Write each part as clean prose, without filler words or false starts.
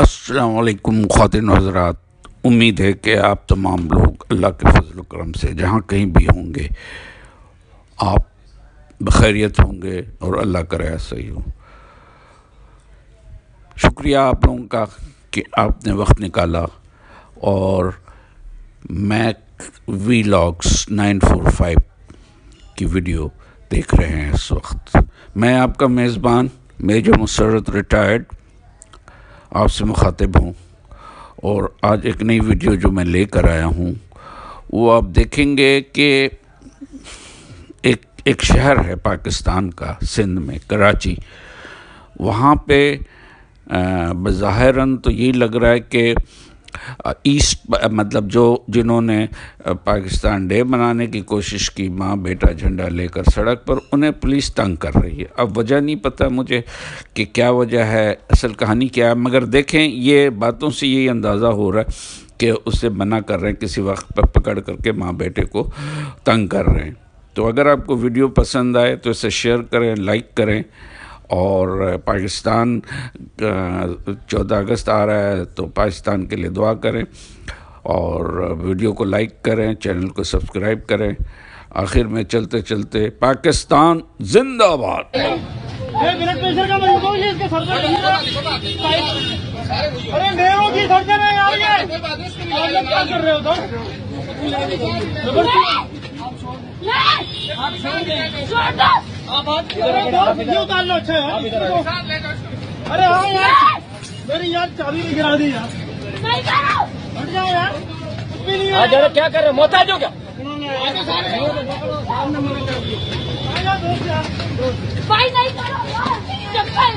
अस्सलाम वालेकुम ख़वातीन व हज़रात। उम्मीद है कि आप तमाम लोग अल्लाह के फजल करम से जहाँ कहीं भी होंगे आप बखैरियत होंगे और अल्लाह करे ऐसा ही हो। शुक्रिया आप लोगों का कि आपने वक्त निकाला और मैक वीलॉग्स 945 की वीडियो देख रहे हैं इस वक्त। मैं आपका मेज़बान मेजर मुसर्रत रिटायर्ड आपसे मुखातिब हूँ और आज एक नई वीडियो जो मैं लेकर आया हूँ वो आप देखेंगे कि एक शहर है पाकिस्तान का, सिंध में, कराची। वहाँ पे बज़ाहिरन तो यही लग रहा है कि ईस्ट मतलब जिन्होंने पाकिस्तान डे मनाने की कोशिश की, माँ बेटा झंडा लेकर सड़क पर, उन्हें पुलिस तंग कर रही है। अब वजह नहीं पता मुझे कि क्या वजह है, असल कहानी क्या है, मगर देखें ये बातों से यही अंदाज़ा हो रहा है कि उसे मना कर रहे हैं, किसी वक्त पर पकड़ करके माँ बेटे को तंग कर रहे हैं। तो अगर आपको वीडियो पसंद आए तो इसे शेयर करें, लाइक करें। और पाकिस्तान 14 अगस्त आ रहा है तो पाकिस्तान के लिए दुआ करें और वीडियो को लाइक करें, चैनल को सब्सक्राइब करें। आखिर में चलते चलते पाकिस्तान जिंदाबाद। अरे हाँ यार, मेरी यार चाबी भी गिरा दी यार। हट जाओ यार, कुछ भी नहीं है। जरा क्या कर रहे हो, मोहताज हो क्या? भाई नहीं करो यार, चप्पल।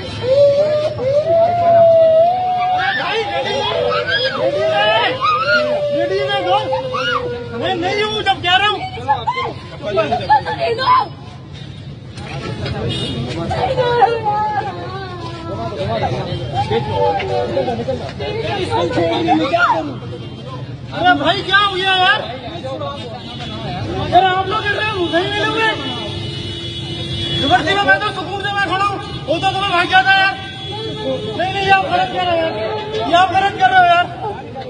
रेडी में दो, मैं नहीं हूँ जब कह रहा हूँ। अरे भाई क्या हुआ यार? अरे आप लोग सही मिले हुए लिबर्टी में, मैं तो सुकून से मैं खड़ा हूँ, वो तो तुम्हें भाग जाता यार। नहीं आप गलत कर रहे हो यार, ये आप गलत कर रहे हो यार।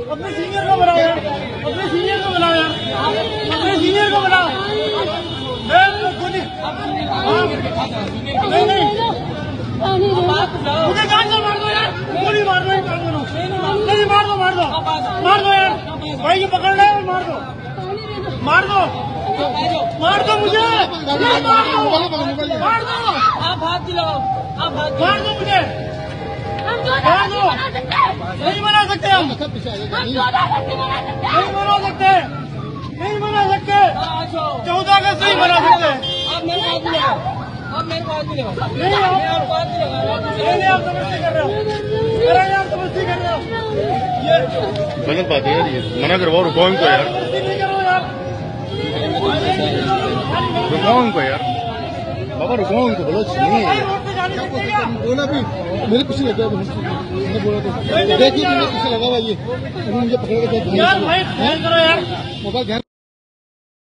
अपने सीनियर को बनाओ यार, अपने सीनियर को बनाओ यार, अपने सीनियर को बनाओ। मुझे जान से मार दो यार, गोली मार दो, नहीं मार दो यार। भाई ये पकड़ ले, मार दो मुझे, मार दो। आप हाथ दिलाओ, मार दो मुझे, मार दो। नहीं बना सकते हम, नहीं बना सकते 14 अगस्त नहीं बना सकते। आप मेरे को हाथ दिलाओ, नहीं आप समझती कर रहे हो, आप समझती कर रहे हो। ये गलत बात है यार, ये मना करवाओ, रुको इनको यार, रुको इनको यार, बाबा रुको इनको, बोलो नहीं बोला भी मेरे पीछे लगा, मैंने बोला तो देखिए मेरे पीछे लगा हुआ, ये मुझे पकड़ के मोबाइल